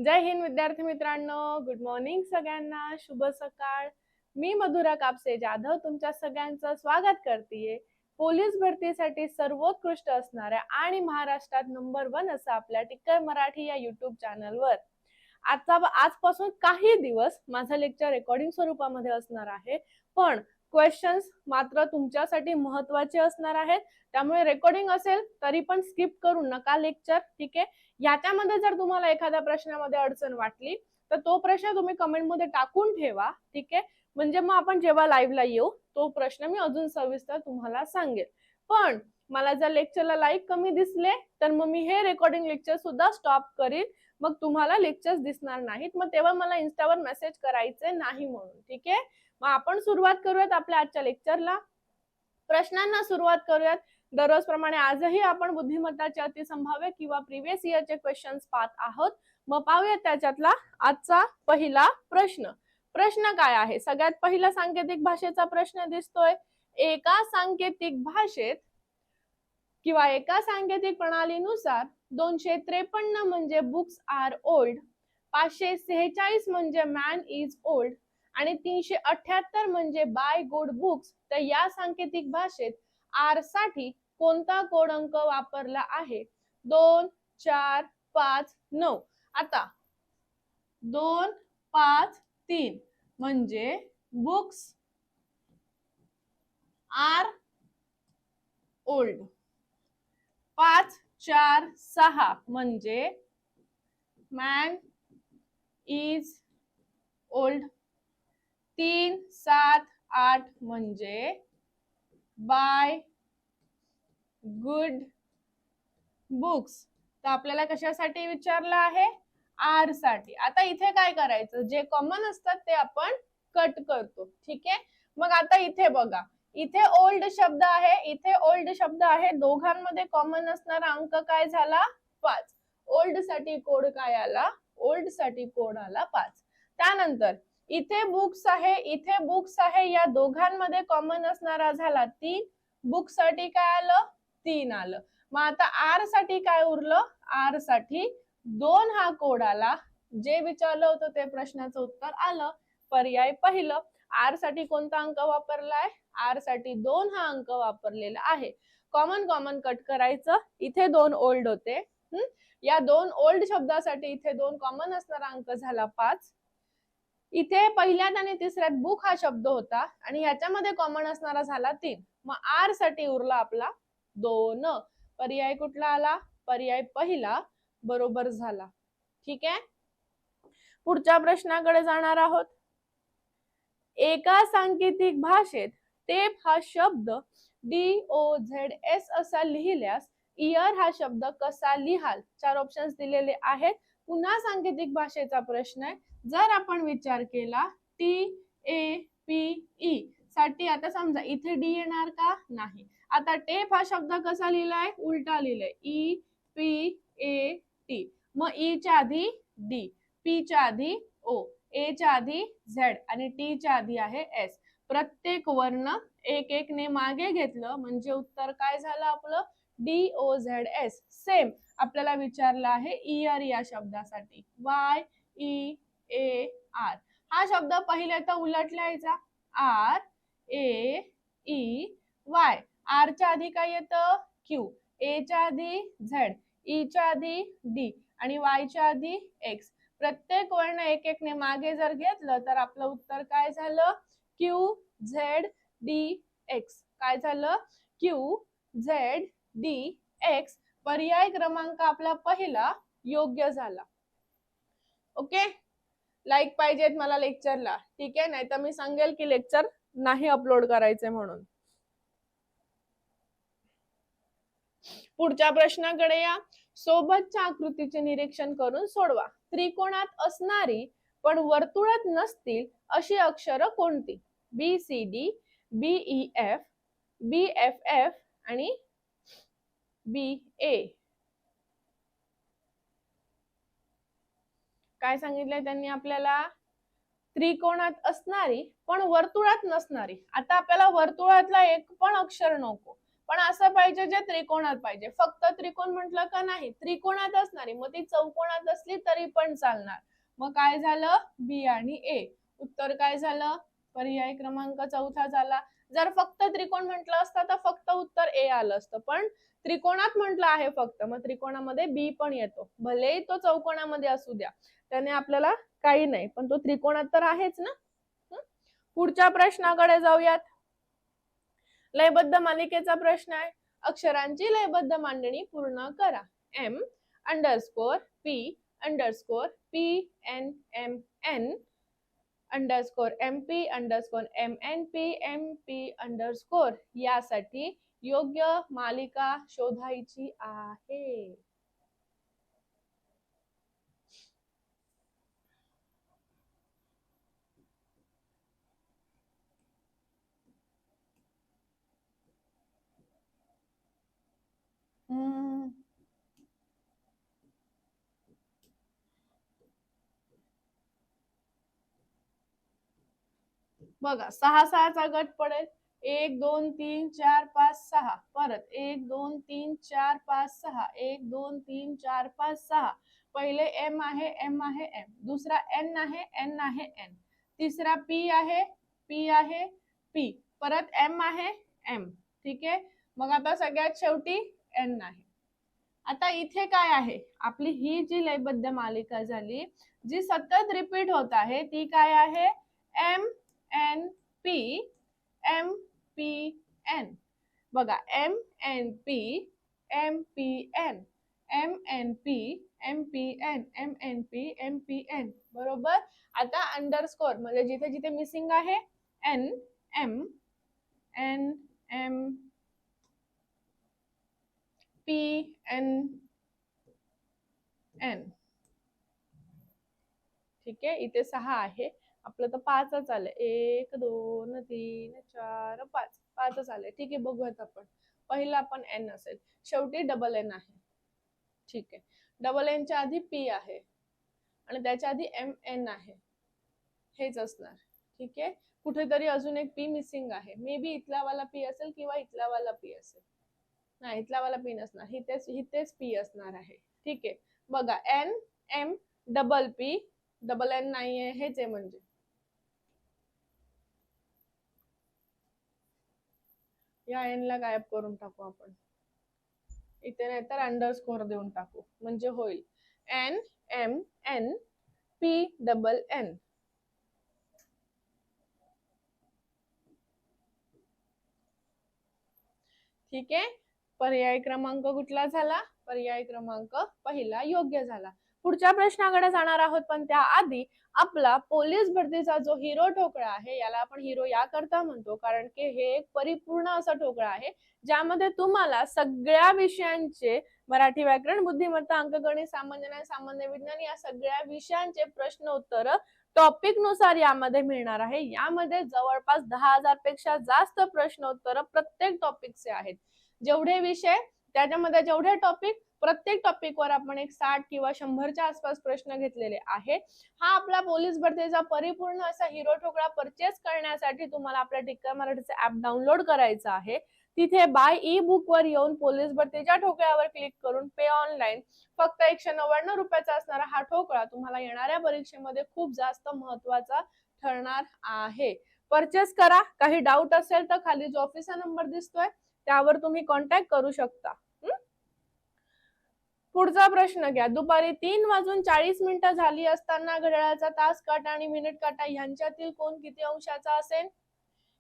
जय हिंद विद्यार्थी मित्रांनो, good morning सगळ्यांना, शुभ सकाळ. मी मधुरा कापसे जाधव तुमच्या सगळ्यांचं स्वागत करतेय पोलीस भरतीसाठी सर्वोत्कृष्ट असणाऱ्या आणि महाराष्ट्रात नंबर 1 असं आपल्या टिक्कर मराठी या युट्यूब चॅनलवर. आजपासून काही दिवस माझं लेक्चर रेकॉर्डिंग स्वरूपामध्ये असणार आहे, पण क्वेश्चन्स मात्र तुमच्यासाठी महत्त्वाचे असणार आहेत. त्यामुळे रेकॉर्डिंग असेल तरी पण स्किप करू नका लेक्चर, ठीक आहे. याच्यामध्ये जर तुम्हाला एखाद्या प्रश्नामध्ये अडचण वाटली तर तो प्रश्न तुम्ही कमेंट मध्ये टाकून ठेवा, ठीक आहे. म्हणजे मग आपण जेव्हा लाईव्हला येऊ तो प्रश्न मी अजून सविस्तर तुम्हाला सांगेल. पण मला जर लेक्चरला लाईक कमी दिसले तर मग मी हे रेकॉर्डिंग लेक्चर सुद्धा स्टॉप करीन, मग तुम्हाला लेक्चर्स दिसणार नाहीत, मग तेव्हा मला इन्स्टावर मेसेज करायचे नाही म्हणून, ठीक आहे. मग आपण सुरुवात करूयात आपल्या आजच्या लेक्चरला. प्रश्नांना सुरुवात करूयात. दररोजप्रमाणे आजही आपण बुद्धिमत्ताचे अतिसंभाव्य किंवा प्रिव्हियस इयरचे क्वेश्चन्स पाहत आहोत. मग पाहूयात त्याच्यातला आजचा पहिला प्रश्न. प्रश्न काय आहे? सगळ्यात पहिला सांकेतिक भाषेचा प्रश्न दिसतोय. एका सांकेतिक भाषेत किंवा एका सांकेतिक प्रणालीनुसार 253 म्हणजे बुक्स आर ओल्ड, 546 म्हणजे मॅन इज ओल्ड आणि 378 म्हणजे बाय गुड बुक्स. तर या सांकेतिक भाषेत आर साठी कोणता कोड अंक वापरला आहे? 2, 4, 5, 9. आता 2, 5, 3 म्हणजे बुक्स आर ओल्ड. 5, 4, 6 म्हणजे मॅन इज ओल्ड. 3, 7, 8 म्हणजे बाय गुड बुक्स. तर आपल्याला कशासाठी विचारलं आहे? आर साठी. आता इथे काय करायचं? जे कॉमन असतात ते आपण कट करतो, ठीक आहे. मग आता इथे बघा, इथे ओल्ड शब्द आहे, इथे ओल्ड शब्द आहे. दोघांमध्ये कॉमन असणारा अंक काय झाला? 5. ओल्ड साठी कोड काय आला? ओल्ड साठी कोड आला 5. त्यानंतर इथे बुक्स आहे, इथे बुक्स आहे. या दोघांमध्ये कॉमन असणारा झाला 3. बुक साठी काय आलं? 3 आलं. मग आता आर साठी काय उरलं? आर साठी 2 हा कोड आला. जे विचारलं होतं ते प्रश्नाचं उत्तर आलं. पर्याय पहिलं. आर साठी कोणता अंक वापरलाय? आर साठी 2 हा अंक वापरलेला आहे. कॉमन कॉमन कट करायचं. इथे 2 ओल्ड होते, या 2 ओल्ड शब्दासाठी इथे 2 कॉमन असणारा अंक झाला 5. इथे पहिल्यात आणि तिसऱ्यात बुक हा शब्द होता आणि याच्यामध्ये कॉमन असणारा झाला 3. मग आर साठी उरला आपला 2. पर्याय कुठला आला? पर्याय पहिला बरोबर झाला, ठीक आहे. पुढच्या प्रश्नाकडे जाणार आहोत. एका सांकेतिक भाषेत टेप हा शब्द DOZS असा लिहिल्यास इयर हा शब्द कसा लिहाल? 4 ऑप्शन्स दिलेले आहेत. पुन्हा सांकेतिक भाषेचा प्रश्न आहे. जर आपण विचार केला TAPE साठी, आता समजा इथे डी येणार का? नाही. आता टेप हा शब्द कसा लिहिलाय? उलटा लिहिलाय, EPAT. मग ई च्या आधी डी, पी च्या आधी ओ, ए च्या आधी झेड आणि टी च्या आधी आहे एस. प्रत्येक वर्ण एक एक ने मागे घेतलं म्हणजे उत्तर काय झालं आपलं? DOZS. सेम आपल्याला विचारलं आहे इयर या शब्दासाठी, YEAR. हा शब्द पहिले तर उलट लिहायचा, RAEY. आर च्या आधी काय येतं? क्यू, ए च्या आधी झेड, ई च्या आधी डी आणि वाय च्या आधी एक्स. प्रत्येक वर्ण एक एक ने मागे जर घेतलं तर आपलं उत्तर काय झालं? QZDX. काय झालं? QZDX. पर्याय क्रमांक आपला पहिला योग्य झाला. ओके. लाईक पाहिजेत मला लेक्चरला, ठीक आहे. नाही तर मी सांगेल की लेक्चर नाही अपलोड करायचे म्हणून. पुढच्या प्रश्नाकडे या. सोबतच्या आकृतीचे निरीक्षण करून सोडवा. त्रिकोणात असणारी पण वर्तुळात नसतील अशी अक्षरं कोणती? BCD, BEF, BFF आणि BA. काय सांगितलंय त्यांनी आपल्याला? त्रिकोणात असणारी पण वर्तुळात नसणारी. आता आपल्याला वर्तुळातला एक पण अक्षर नको, पण असं पाहिजे जे त्रिकोणात पाहिजे. फक्त त्रिकोण म्हटलं का नाही, त्रिकोणात असणारी, मग ती चौकोनात असली तरी पण चालणार. मग काय झालं, बी आणि ए. उत्तर काय झालं, पर्याय क्रमांक चौथा झाला. जर फक्त त्रिकोण म्हटलं असतं तर फक्त उत्तर ए आलं असतं, पण त्रिकोणात म्हटलं आहे फक्त, मग त्रिकोणामध्ये बी पण येतो. भलेही तो चौकोनामध्ये असू द्या, त्याने आपल्याला काही नाही, पण तो त्रिकोणात तर आहेच ना. पुढच्या प्रश्नाकडे जाऊयात. लयबद्ध मालिकेचा प्रश्न आहे. अक्षरांची लयबद्ध मांडणी पूर्ण करा. M _ P _ PNMN _ MP _ MNP MP _ यासाठी योग्य मालिका शोधायची आहे. बघा 6 6चा गट पडेल. 1 2 3 4 5 6. परत 1 2 3 4 5 6. 1 2 3 4 5 6. पहिले M आहे, M आहे, M. दुसरा N आहे, N आहे, N. तिसरा P आहे, P आहे, P. परत M आहे, M. ठीक आहे. मग आता सगळ्यात शेवटी N आहे. आता इथे काय आहे, आपली ही जी लयबद्ध मालिका झाली, जी सतत रिपीट होत आहे, ती काय आहे, M N P M P N. बघा M N P M P N M N P M P N M N P M P N. बरोबर. आता अंडरस्कोर म्हणजे जिथे जिथे मिसिंग आहे N M N M P N N. ठीक आहे. इथे 6 आहे, आपलं तर 5च आलंय. 1 2 3 4 5. 5च आलंय. ठीक आहे, बघूयात आपण. पहिला पण N असेल, शेवटी डबल N आहे. ठीक आहे. डबल N च्या आधी P आहे आणि त्याच्या आधी MN आहे, हेच असणार. ठीक आहे. कुठेतरी अजून एक P मिसिंग आहे. मे बी इथला वाला P असेल किंवा इथला वाला P असेल. नाही, इथला वाला P नसणार, इथेच P असणार आहे. ठीक आहे. बघा N M double P double N नाहीये, हेच आहे म्हणजे. या N ला गायब करून टाकू आपण. इथे नाही तर अंडरस्कोर देऊन टाकू म्हणजे होईल N M N P double N. ठीक आहे. पर्याय क्रमांक कुठला झाला, पर्याय क्रमांक पहिला योग्य झाला. पुढच्या प्रश्नाकडे जाणार आहोत, पण त्याआधी आपला पोलीस भरतीचा जो हिरो ठोकळा आहे, याला आपण हिरो या करता म्हणतो कारण की हे एक परिपूर्ण असा ठोकळा आहे, ज्यामध्ये तुम्हाला सगळ्या विषयांचे मराठी व्याकरण, बुद्धिमत्ता, अंकगणित, सामान्य ज्ञान, सामान्य विज्ञान या सगळ्या विषयांचे प्रश्न उत्तर टॉपिक नुसार यामध्ये मिळणार आहे. यामध्ये जवळपास 10,000 पेक्षा जास्त प्रश्न उत्तर प्रत्येक टॉपिकचे आहेत. जेवढे विषय त्याच्यामध्ये जेवढे टॉपिक, प्रत्येक टॉपिकवर आपण एक 60 किंवा 100च्या आसपास प्रश्न घेतलेले आहेत. हा आपला पोलीस भरतीचा परिपूर्ण असा हिरो ठोकळा परचेस करण्यासाठी तुम्हाला आपल्या टिक्कर मराठीचे ऍप डाउनलोड करायचं आहे. तिथे बाय ई बुक वर येऊन पोलीस भरतीच्या ठोकळ्यावर क्लिक करून पे ऑनलाईन फक्त 199 रुपयाचा असणारा हा ठोकळा तुम्हाला येणाऱ्या परीक्षेमध्ये खूप जास्त महत्वाचा ठरणार आहे. परचेस करा. काही डाऊट असेल तर खाली जो ऑफिसचा नंबर दिसतोय त्यावर तुम्ही कॉन्टॅक्ट करू शकता. पुढचा प्रश्न घ्या. दुपारी 3:40 झाली असताना घड्याळाचा तास काटा आणि मिनिट काटा यांच्यातील कोण किती अंशाचा असेल?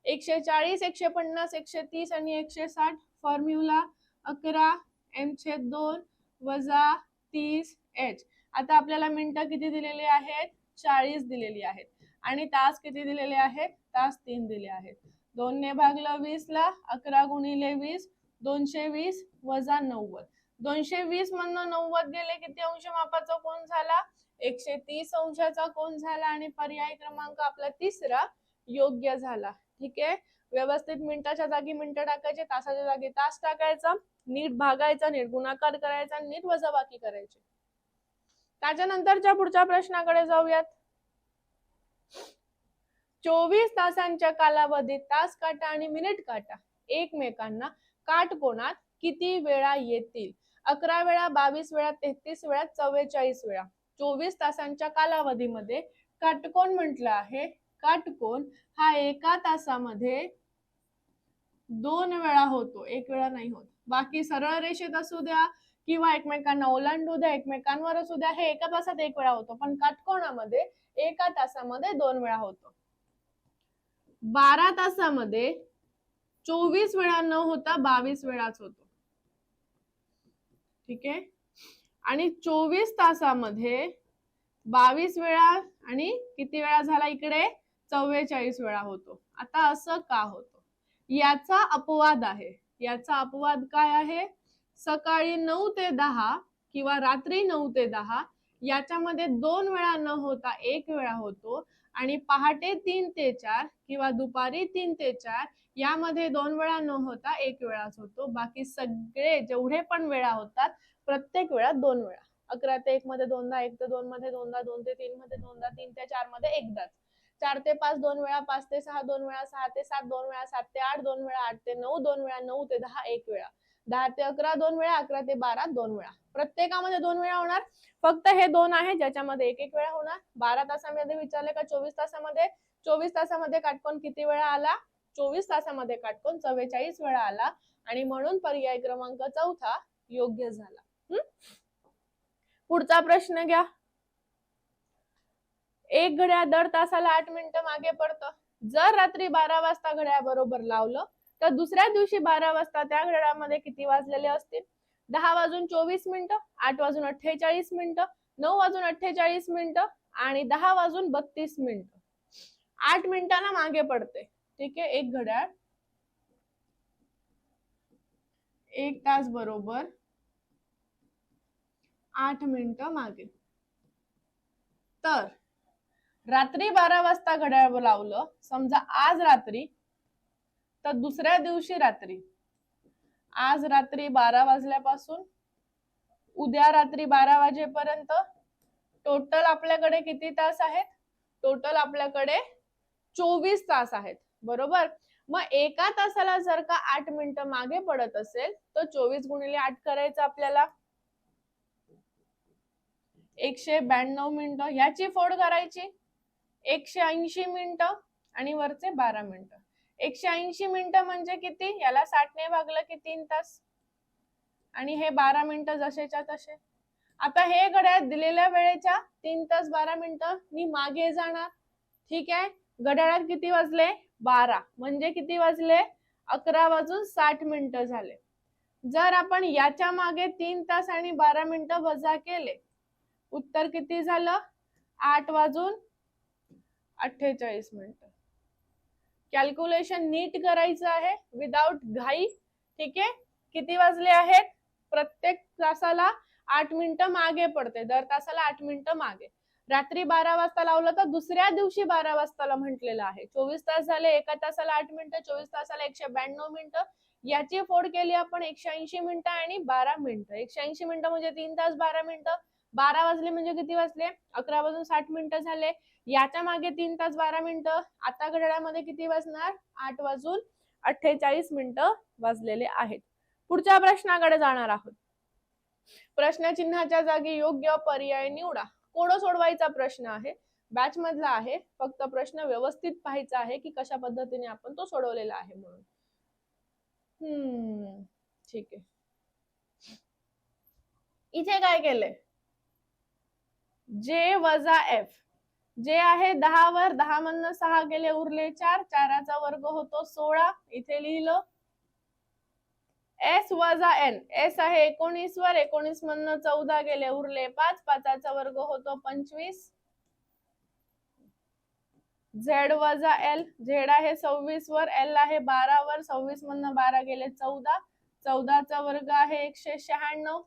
140 150 130 आणि 160. फॉर्म्युला 11 m/2 वजा 30 h. आता आपल्याला मिनिटं किती दिलेली आहेत? 40 दिलेली आहेत आणि तास किती दिलेले आहेत? तास 3 दिले आहेत. 2 ने भागलं 20 ला, 11 गुणिले 20 220 वजा 90. 220 मधनं 90 गेले, किती अंश मापाचा कोण झाला? 130 अंशाचा कोण झाला आणि पर्याय क्रमांक आपला तिसरा योग्य झाला. ठीक आहे. व्यवस्थित मिनिटाच्या जागी मिनिटं टाकायचे, तासाच्या जागी तास टाकायचा, नीट भागायचा, नीट गुणाकार करायचा, नीट वजाबाकी करायची. त्याच्यानंतरच्या पुढच्या प्रश्नाकडे जाऊयात. 24 तासांच्या कालावधीत तास काटा आणि मिनिट काटा एकमेकांना काटकोनात किती वेळा येतील? 11 वेळा, 22 वेळा, 33 वेळा, 44 वेळा. 24 तासांच्या कालावधीमध्ये काटकोन म्हटलं आहे. काटकोन हा एका तासामध्ये 2 वेळा होतो, 1 वेळा नाही होत. बाकी सरळ रेषेत असू द्या किंवा एकमेकांना ओलांडू द्या, एकमेकांवर असू द्या, हे एका तासात 1 वेळा होतो. पण काटकोनामध्ये एका तासामध्ये 2 वेळा होतो. 12 तासामध्ये 24 वेळा न होता 22 वेळाच होतो. ठीक आहे. आणि 24 तासामध्ये 22 वेळा आणि किती वेळा झाला इकडे? 44 वेळा होतो. आता असं का होतं? याचा अपवाद आहे. याचा अपवाद काय आहे? सकाळी 9 ते 10 किंवा रात्री 9 ते 10 याच्यामध्ये 2 वेळा न होता 1 वेळा होतो. आणि पहाटे 3 ते 4 किंवा दुपारी 3 ते 4 यामध्ये 2 वेळा न होता 1 वेळाच होतो. बाकी सगळे जेवढे पण वेळा होतात प्रत्येक वेळा 2 वेळा. 11 ते 1 मध्ये दोनदा, 1 ते 2 मध्ये दोनदा, 2 ते 3 मध्ये दोनदा, 3 ते 4 मध्ये एकदाच, 4 ते 5 2 वेळा, 5 ते 6 2 वेळा, 6 ते 7 2 वेळा, 7 ते 8 2 वेळा, 8 ते 9 2 वेळा, 9 ते 10 1 वेळा, 10 ते 11 2 वेळा, 11 ते 12 2 वेळा. प्रत्येकामध्ये 2 वेळा होणार. फक्त हे 2 आहे ज्याच्यामध्ये 1 वेळा होणार. 12 तासामध्ये विचारले का 24 तासामध्ये? 24 तासामध्ये काटकोन किती वेळा आला? 24 तासामध्ये काटकोन 44 वेळा आला. आणि म्हणून पर्याय क्रमांक 4 योग्य झाला. पुढचा प्रश्न घ्या. एक घड्याळ दर तासाला 8 मिनिटं मागे पडतं. जर रात्री 12 वाजता घड्याळ बरोबर लावलं तर दुसऱ्या दिवशी 12 वाजता त्या घड्याळामध्ये किती वाजलेले असतील? 10 वाजून 24 मिनिटं, 8 वाजून 48 मिनिटं, 9 वाजून 48 मिनिटं आणि 10 वाजून 32 मिनिटं. 8 मिनिटांना मागे पडते. ठीक आहे. एक घड्याळ 1 तास बरोबर 8 मिनिटं मागे. तर रात्री 12 वाजता घड्याळ लावलं, समजा आज रात्री, तर दुसऱ्या दिवशी रात्री, आज रात्री 12 वाजल्यापासून उद्या रात्री 12 वाजेपर्यंत टोटल आपल्याकडे किती तास आहेत? टोटल आपल्याकडे 24 तास आहेत. बरोबर. मग एका तासाला जर का 8 मिनिटं मागे पडत असेल तर 24 गुणिले 8 करायचं आपल्याला 192 मिनिटं. ह्याची फोड करायची 180 मिनिटं आणि वरचे 12 मिनिटं. 180 मिनिटं म्हणजे किती? याला 60 ने भागलं की 3 तास आणि हे 12 मिनिटं जसेच्या तसे. आता हे घड्याळ दिलेल्या वेळेच्या 3 तास 12 मिनिटं मी मागे जाणार. ठीक आहे. घड्याळात किती वाजले? 12. म्हणजे किती वाजले? 11 वाजून 60 मिनिटं झाले. जर आपण याच्या मागे 3 तास आणि 12 मिनिटं वजा केले, उत्तर किती झालं? 8 वाजून 48 मिनिटं. कॅल्क्युलेशन नीट करायचं आहे विदाउट घाई. ठीक आहे. किती वाजले आहेत? प्रत्येक तासाला 8 मिनिटं मागे पडते. दर तासाला 8 मिनिटं मागे. रात्री 12 वाजता लावलं तर दुसऱ्या दिवशी 12 वाजताला म्हटलेलं आहे. 24 तास झाले, एका तासाला 8 मिनिटं, 24 तासाला 192 मिनिटं. याची फोड केली आपण 180 मिनिटं आणि 12 मिनिटं. 180 मिनिटं म्हणजे 3 तास 12 मिनिटं. 12 वाजले म्हणजे किती वाजले? 11 वाजून 60 मिनिटं झाले. याच्या मागे 3 तास 12 मिनिटं. आता घड्याळामध्ये किती वाजणार? 8 वाजून 48 मिनिटं वाजलेले आहेत. पुढच्या प्रश्नाकडे जाणार आहोत. प्रश्नचिन्हाच्या जागी योग्य पर्याय निवडा. कोडं सोडवायचा प्रश्न आहे. बॅच मधला आहे. फक्त प्रश्न व्यवस्थित पाहायचा आहे की कशा पद्धतीने आपण तो सोडवलेला आहे म्हणून. ठीक आहे. इथे काय केलंय? जे वजा एफ. जे आहे 10 वर, 10 मधनं 6 गेले उरले 4, 4चा वर्ग होतो 16. इथे लिहिलं. एस वजा एन. एस आहे 19 वर, 19 मधनं 14 गेले उरले 5, 5चा वर्ग होतो 25. झेड वजा एल. झेड आहे 26 वर, एल आहे 12 वर, 26 मधनं 12 गेले 14, 14चा वर्ग आहे 196.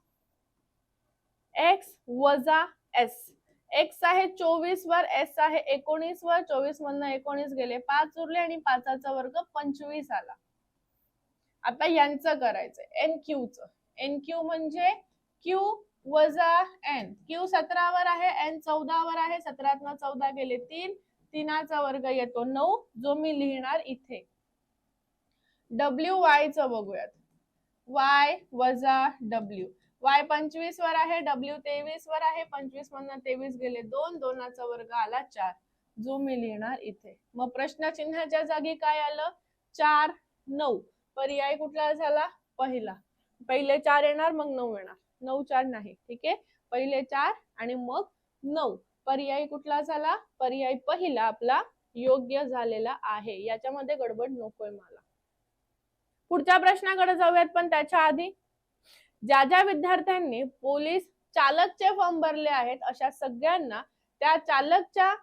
एक्स वजा एस. एक्स आहे 24 वर, एस आहे 19 वर, 24 मधनं 19 गेले 5 उरले आणि 5चा वर्ग 25 आला. आता यांचं करायचंय एन क्यूचं. एन क्यू म्हणजे क्यू वजा एन. क्यू 17 वर आहे, एन 14 वर आहे, 17तनं 14 गेले 3, 3चा वर्ग येतो 9, जो मी लिहिणार इथे. डब्ल्यू वाय चं बघूयात. y वजा w. y 25 वर आहे, w 23 वर आहे. 25 मधनं 23 गेले 2, 2चा वर्ग आला 4, जो मी लिहिणार इथे. मग प्रश्न चिन्हाच्या जागी काय आलं? 4, 9. पर्याय कुठला झाला? पहिला. पहिले 4 येणार मग 9 येणार. 9 4 नाही. ठीक आहे, पहिले 4 आणि मग 9. पर्याय कुठला झाला? पर्याय पहिला आपला योग्य झालेला आहे. याच्यामध्ये गडबड नकोय मला. पुढच्या प्रश्नाकडे जाऊयात, पण त्याच्या आधी ज्या ज्या विद्यार्थ्यांनी पोलीस चालकचे फॉर्म भरले आहेत अशा सगळ्यांना त्या चालकच्या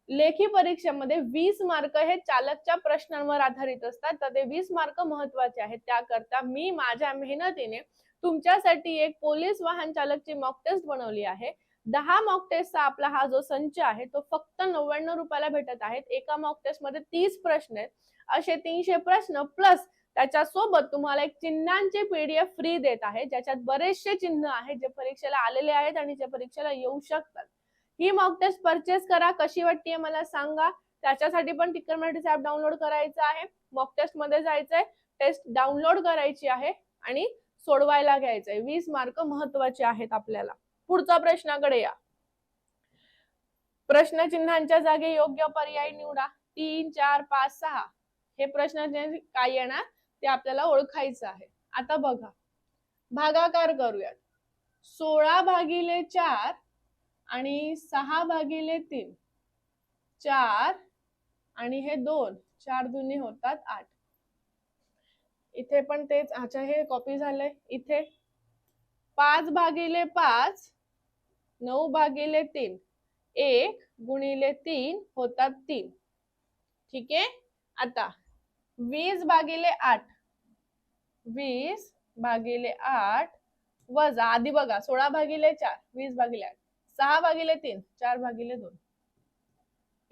लेखी परीक्षेमध्ये 20 मार्क हे चालकच्या प्रश्नांवर आधारित असतात. तर ते 20 मार्क महत्वाचे आहेत. त्याकरता मी माझ्या मेहनतीने तुमच्यासाठी एक पोलीस वाहन चालकची मॉक टेस्ट बनवली आहे. 10 मॉक टेस्टचा आपला हा जो संच आहे तो फक्त 99 रुपयाला भेटत आहेत. एका मॉक टेस्ट मध्ये 30 प्रश्न आहेत. असे 300 प्रश्न प्लस त्याच्यासोबत तुम्हाला एक चिन्हांची पीडीएफ फ्री देत आहे, ज्याच्यात बरेचसे चिन्ह आहेत जे परीक्षेला आलेले आहेत आणि जे परीक्षेला येऊ शकतात. ही मॉक टेस्ट परचेस करा. कशी वाटते मला सांगा. त्याच्यासाठी पण टिकर मराठीचं ऍप डाउनलोड करायचं आहे. मॉक टेस्ट मध्ये जायचंय, टेस्ट डाउनलोड करायची आहे आणि सोडवायला घ्यायचंय. 20 मार्क महत्वाचे आहेत आपल्याला. पुढचा प्रश्नाकडे या. प्रश्न चिन्हांच्या जागी योग्य पर्याय निवडा. 3, 4, 5, 6 हे प्रश्न काय येणार ते आपल्याला ओळखायचं आहे. आता बघा, भागाकार करूयात. 16 भागिले 4 आणि 6 भागिले 3, 4 आणि हे 2, 4 दुनी होतात 8. इथे पण तेच. अच्छा, हे कॉपी झालंय. इथे 5 भागिले 5, 9 भागिले 3, 1 गुणिले 3 होतात 3. ठीक आहे. आता 20 भागिले 8, 20 भागिले 8 वजा, आधी बघा 16 भागिले 4, 20 भागिले 8, 6 भागिले 3, 4 भागिले 2.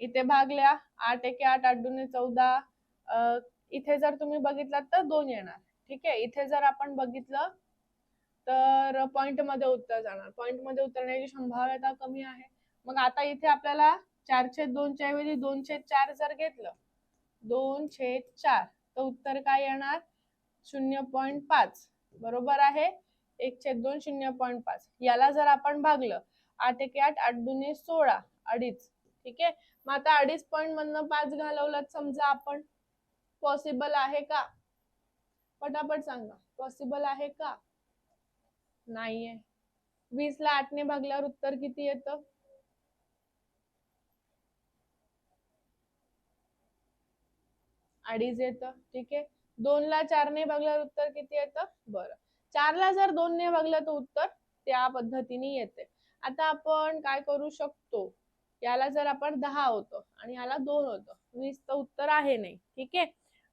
इथे भागल्या. 8 एके 8, 8 दुने 14. इथे जर तुम्ही बघितलात तर 2 येणार. ठीक आहे. इथे जर आपण बघितलं तर पॉइंट मध्ये उत्तर जाणार. पॉइंट मध्ये उतरण्याची संभाव्यता कमी आहे. मग आता इथे आपल्याला 4/2 च्या ऐवजी 2/4 जर घेतलं, 2/4 तर उत्तर काय येणार? 0.5. बरोबर आहे. 1/2 0.5. याला जर आपण भागलं, 8 एके 8, 8 दुने 16, 2.5. ठीक आहे. मग आता 2.5 पॉइंट मधनं 5 घालवलं समजा आपण. पॉसिबल आहे का? पटापट सांगा. पॉसिबल आहे का? नाहीये. 20 ला 8 ने भागल्यावर उत्तर किती येतं? 2.5 येतं. ठीक आहे. 2 ला 4 ने भागल्यावर उत्तर किती येतं? बरं, 4 ला जर 2 ने भागलं तर उत्तर त्या पद्धतीने येते. आता आपण काय करू शकतो, याला जर आपण 10 होतं आणि याला 2 होतं, 20 तर उत्तर आहे नाही. ठीक आहे.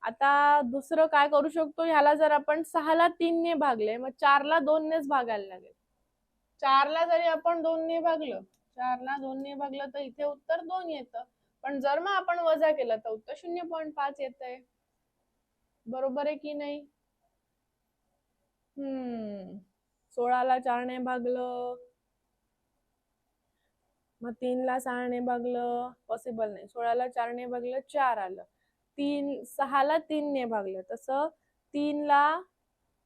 आता दुसरं काय करू शकतो, ह्याला जर आपण 6 ला 3 ने भागले, मग 4 ला 2 नेच भागायला लागेल. 4 ला जरी आपण 2 ने भागलं, 4 ला 2 ने भागलं तर इथे उत्तर 2 येतं. पण जर मग आपण वजा केलं तर उत्तर 0.5 येतंय. बरोबर आहे की नाही? 16 ला 4 ने भागलं, मग 3 ला 6 ने भागलं, पॉसिबल नाही. 16 ला 4 ने भागलं 4 आलं. 6 ला 3 ने भागलं, तसं 3 ला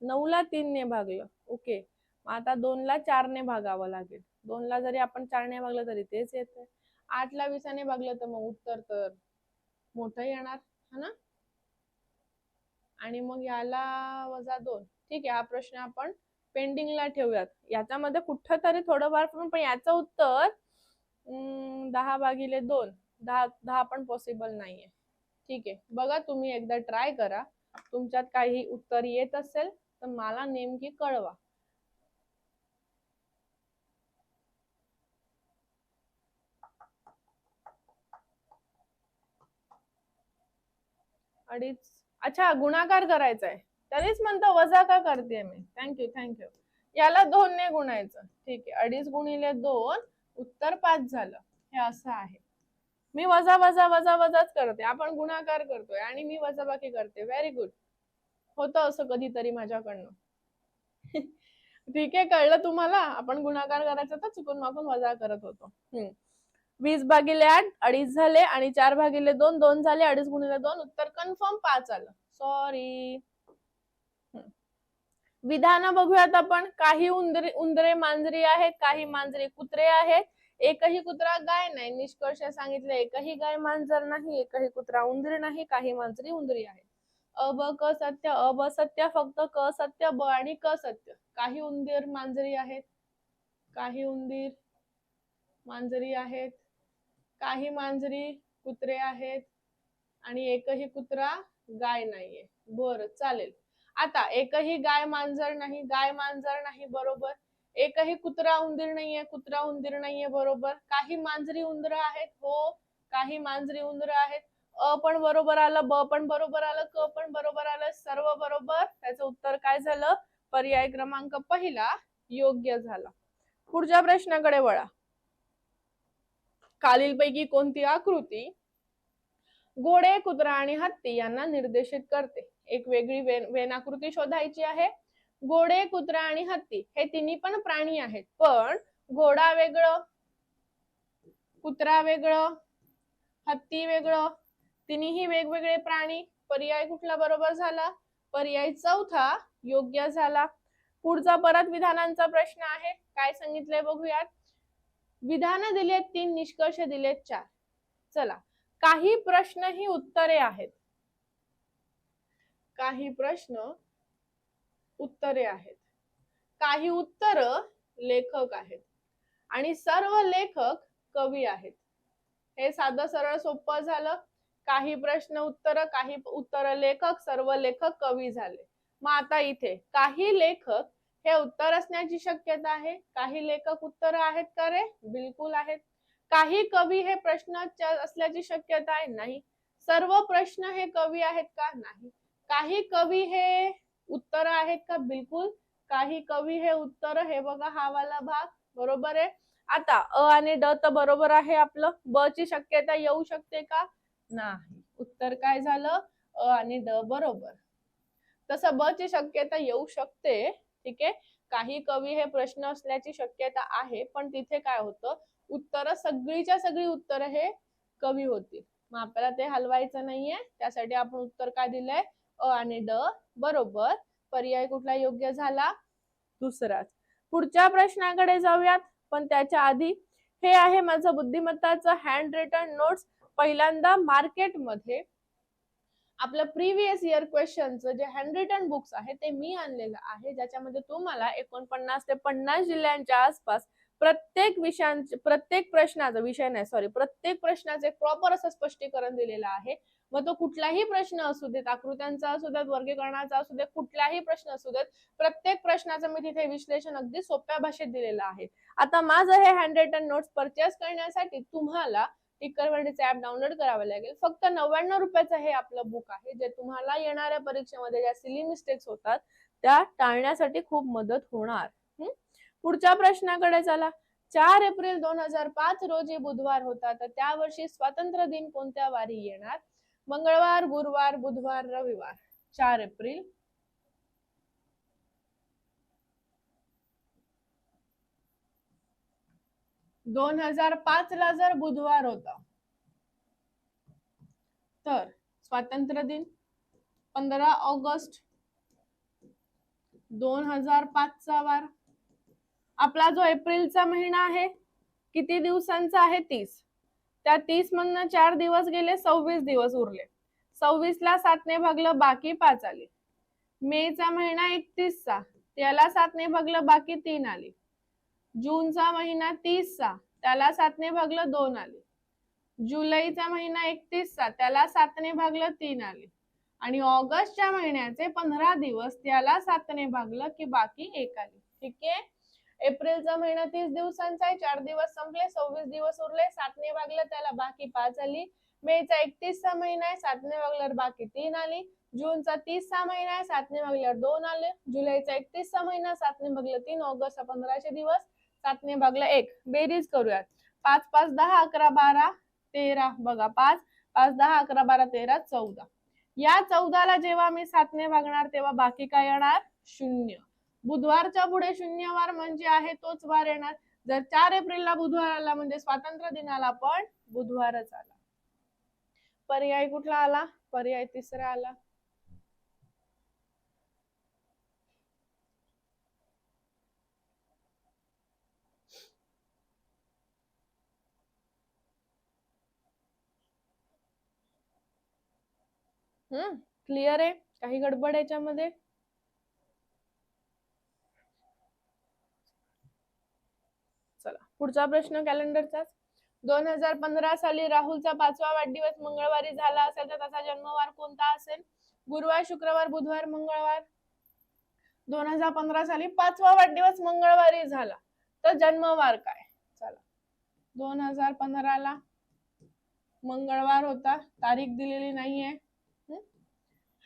9 ला 3 ने भागलं. ओके. मग आता 2 ला 4 ने भागावं लागेल. 2 ला जरी आपण 4 ने भागलं तरी तेच येतं. 8 ला 20 ने भागलं तर मग उत्तर तर मोठं येणार, है ना? आणि मग याला वजा 2. ठीक आहे. हा प्रश्न आपण पेंडिंगला ठेवूयात. याच्यामध्ये कुठं तरी थोडंफार पण याचं उत्तर 10 भागिले 2, 10 पण पॉसिबल नाहीये. ठीक आहे. बघा, तुम्ही एकदा ट्राय करा. तुमच्यात काही उत्तर येत असेल तर मला नेमकी कळवा. अडीच. अच्छा, गुणाकार करायचा आहे. त्यानेच म्हणतो वजा का करते मी. थँक्यू. याला 2 ने गुणायचं. ठीक आहे. 2.5 गुणिले 2 उत्तर 5 झालं. हे असं आहे. मी वजाच करते. आपण गुणाकार करतोय आणि मी वजाबाकी करते. Very good. होतं असं कधीतरी माझ्याकडनं. ठीक आहे. कळलं तुम्हाला? आपण गुणाकार करायचं तर चुकून मागून वजा करत होतो. 20 भागिले 8, 2.5 झाले आणि 4 भागिले 2, 2 झाले. 2.5 गुणिले 2 उत्तर कन्फर्म 5 आलं. सॉरी. विधान बघूयात आपण. काही उंदरे मांजरी आहेत, काही मांजरी कुत्रे आहेत, एकही कुत्रा गाय नाही. निष्कर्ष सांगितले, एकही गाय मांजर नाही, एकही कुत्रा उंदीर नाही, काही मांजरी उंदरी आहेत. अ ब क सत्य, अ ब सत्य, फक्त क सत्य, ब आणि क सत्य. काही उंदीर मांजरी आहेत, काही उंदीर मांजरी आहेत, काही मांजरी कुत्रे आहेत आणि एकही कुत्रा गाय नाहीये. बरं, चालेल. आता एकही गाय मांजर नाही, गाय मांजर नाही, बरोबर. एकही कुत्रा उंदीर नाहीये, कुत्रा उंदीर नाहीये, बरोबर. काही मांजरी उंदर आहेत, हो, काही मांजरी उंदर आहेत. अ पण बरोबर आलं, ब पण बरोबर आलं, क पण बरोबर आलं, सर्व बरोबर. त्याचं उत्तर काय झालं? पर्याय क्रमांक पहिला योग्य झाला. पुढच्या प्रश्नाकडे वळा. खालीलपैकी कोणती आकृती घोडे, कुत्रा आणि हत्ती यांना निर्देशित करते? एक वेगळी वेनाकृती शोधायची आहे. घोडे, कुत्रा आणि हत्ती हे तिन्ही पण प्राणी आहेत, पण घोडा वेगळं, कुत्रा वेगळं, हत्ती वेगळं, तिन्ही वेगवेगळे प्राणी. पर्याय कुठला बरोबर झाला? पर्याय चौथा योग्य झाला. पुढचा परत विधानांचा प्रश्न आहे. काय सांगितलंय बघूयात. विधान दिलेत 3, निष्कर्ष दिलेत 4. चला, काही प्रश्न ही उत्तरे आहेत. काही प्रश्न उत्तरे आहेत, काही उत्तर लेखक आहेत आणि सर्व लेखक कवी आहेत. हे साधं सरळ सोपं झालं. काही प्रश्न उत्तर, काही उत्तर लेखक, सर्व लेखक कवी झाले. मग आता इथे काही लेखक हे उत्तर असण्याची शक्यता आहे. काही लेखक उत्तर आहेत का रे? बिलकुल आहेत. काही कवी हे प्रश्न असल्याची शक्यता आहे? नाही. सर्व प्रश्न हे कवी आहेत का? नाही. काही कवी हे उत्तर आहेत का? बिलकुल. काही कवी हे उत्तर, हे बघा हा वाला भाग बरोबर आहे. आता अ आणि ड तर बरोबर आहे आपलं. ब ची शक्यता येऊ शकते का? नाही. उत्तर काय झालं? अ आणि ड बरोबर. तसं ब ची शक्यता येऊ शकते, ठीक आहे. काही कवी हे प्रश्न असल्याची शक्यता आहे, पण तिथे काय होतं, उत्तर सगळीच्या सगळी उत्तर हे कवी होती. मग आपल्याला ते हलवायचं नाहीये. त्यासाठी आपण उत्तर काय दिलंय? अ आणि ड बरोबर. पर्याय कुठला योग्य झाला? दुसराच. पुढच्या प्रश्नाकडे जाऊयात, पण त्याच्या आधी हे आहे माझं बुद्धिमत्ताचं हँड रिटन नोट्स. पहिल्यांदा मार्केटमध्ये आपलं प्रिव्हियस इयर क्वेश्चनचं जे हँड रिटन बुक्स आहे ते मी आणलेलं आहे, ज्याच्यामध्ये तुम्हाला 49 ते 50 जिल्ह्यांच्या आसपास प्रत्येक विषयांचे, प्रत्येक प्रश्नाचं, विषय नाही सॉरी, प्रत्येक प्रश्नाचे प्रॉपर असं स्पष्टीकरण दिलेलं आहे. मग तो कुठलाही प्रश्न असू देत, आकृत्यांचा असू देत, वर्गीकरणाचा असू देत, कुठलाही प्रश्न असू देत, प्रत्येक प्रश्नाचं मी तिथे विश्लेषण अगदी सोप्या भाषेत दिलेलं आहे. आता माझं हे हँड रिटन नोट्स परचेस करण्यासाठी तुम्हाला टिकरवर्डीचं ऍप डाउनलोड करावं लागेल. फक्त 99 रुपयाचं हे आपलं बुक आहे, जे तुम्हाला येणाऱ्या परीक्षेमध्ये ज्या सिली मिस्टेक्स होतात त्या टाळण्यासाठी खूप मदत होणार. पुढच्या प्रश्नाकडे चला. 4 एप्रिल 2005 रोजी बुधवार होता, तर त्या वर्षी स्वातंत्र्य दिन कोणत्या वारी येणार? मंगळवार, गुरुवार, बुधवार, रविवार. 4 एप्रिल 2005 ला जर बुधवार होता, तर स्वातंत्र्य दिन 15 ऑगस्ट 2005 चा वार. आपला जो एप्रिलचा महिना आहे किती दिवसांचा आहे? 30. त्या 30 मधनं 4 दिवस गेले, 26 दिवस उरले. 26 ला 7 ने भागलं, बाकी 5 आले. मेचा महिना 31 चा, त्याला 7 ने भागलं, बाकी 3 आले. जूनचा महिना 30 चा, त्याला 7 ने भागलं, 2 आले. जुलैचा महिना 31 चा, त्याला 7 ने भागलं, 3 आले. आणि ऑगस्टच्या महिन्याचे 15 दिवस, त्याला 7 ने भागलं की बाकी 1 आले. ठीक आहे. एप्रिलचा महिना 30 दिवसांचा आहे, 4 दिवस संपले, 26 दिवस उरले, 7 ने भागलं त्याला, बाकी 5 आली. मेचा 31 चा महिना आहे, 7 ने भागल्यावर बाकी 3 आली. जूनचा 30 चा महिना आहे, 7 ने भागल्यावर 2 आले. जुलैचा 31 चा महिना, 7 ने भागलं 3. ऑगस्टचा 1500 दिवस, 7 ने भागलं 1. बेरीज करूयात. 5 5 10 11 12 13. बघा, 5 5 10 11 12 13 14. या 14 ला जेव्हा मी 7 ने भागणार तेव्हा बाकी काय येणार? 0. बुधवारच्या पुढे शून्यवार म्हणजे आहे तोच वार येणार. जर 4 एप्रिलला बुधवार आला म्हणजे स्वातंत्र्य दिनाला पण बुधवारच आला. पर्याय कुठला आला? पर्याय तिसरा आला. क्लिअर आहे? काही गडबड याच्यामध्ये? चला पुढचा प्रश्न कॅलेंडरचाच. 2015 साली राहुलचा 5वा वाढदिवस मंगळवारी झाला असेल तर त्याचा जन्मवार कोणता असेल? गुरुवार, शुक्रवार, बुधवार, मंगळवार. 2015 साली 5वा वाढदिवस मंगळवारी झाला तर जन्मवार काय? चला 2015 ला मंगळवार होता, तारीख दिलेली नाहीये.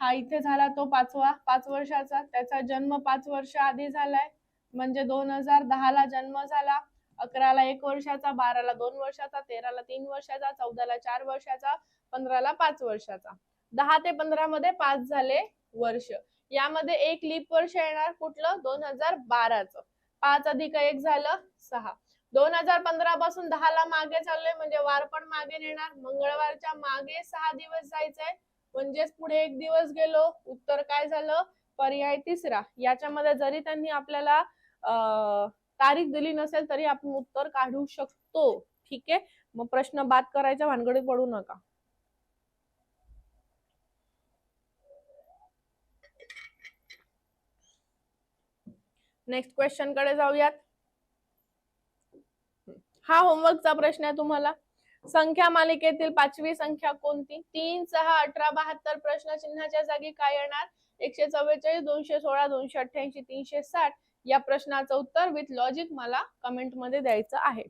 हा इथे झाला तो 5 वर्षाचा, त्याचा जन्म 5 वर्ष आधी झालाय म्हणजे 2010 ला जन्म झाला. 11 ला 1 वर्षाचा, 12 ला 2 वर्षाचा, 13 ला 3 वर्षाचा, 14 ला 4 वर्षाचा, 15 ला 5 वर्षाचा. 10 ते 15 मध्ये 5 झाले वर्ष. यामध्ये एक लीप वर्ष येणार कुठलं? 2012चं. 5 अधिक 1 झालं 6. 2015 पासून 10 ला मागे चाललोय म्हणजे वार पण मागे नेणार. मंगळवारच्या मागे 6 दिवस जायचंय म्हणजेच पुढे 1 दिवस गेलो. उत्तर काय झालं? पर्याय तिसरा. याच्यामध्ये जरी त्यांनी आपल्याला तारीख दिली नसेल तरी आपण उत्तर काढू शकतो. ठीक आहे, मग प्रश्न बाद करायच्या भानगडीत पडू नका. नेक्स्ट क्वेश्चन कडे जाऊयात. हा होमवर्कचा प्रश्न आहे तुम्हाला. संख्या मालिकेतील 5वी संख्या कोणती? 3, 6, 18, 72. प्रश्न चिन्हाच्या जागी काय येणार? 144, 216, 288, 360. या प्रश्नाचं उत्तर विथ लॉजिक मला कमेंट मध्ये द्यायचं आहे.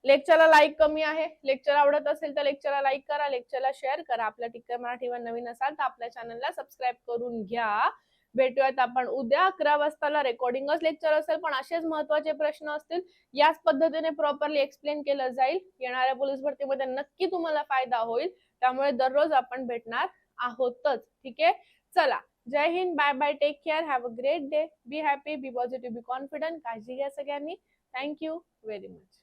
लेक्चरला लाईक कमी आहे. लेक्चर आवडत असेल तर लेक्चरला लाईक करा, लेक्चरला शेअर करा. आपल्या टिक्कर मराठीवर नवीन असाल तर आपल्या चॅनलला सबस्क्राईब करून घ्या. भेटूयात आपण उद्या 11 वाजताला. रेकॉर्डिंगच लेक्चर असेल पण असेच महत्वाचे प्रश्न असतील. याच पद्धतीने प्रॉपरली एक्सप्लेन केलं जाईल. येणाऱ्या पोलीस भरतीमध्ये नक्की तुम्हाला फायदा होईल. त्यामुळे दररोज आपण भेटणार आहोतच. ठीक आहे, चला Jai Hind, bye bye, take care, have a great day, be happy, be positive, be confident. काळजी घ्या सगळ्यांनी. Thank you very much.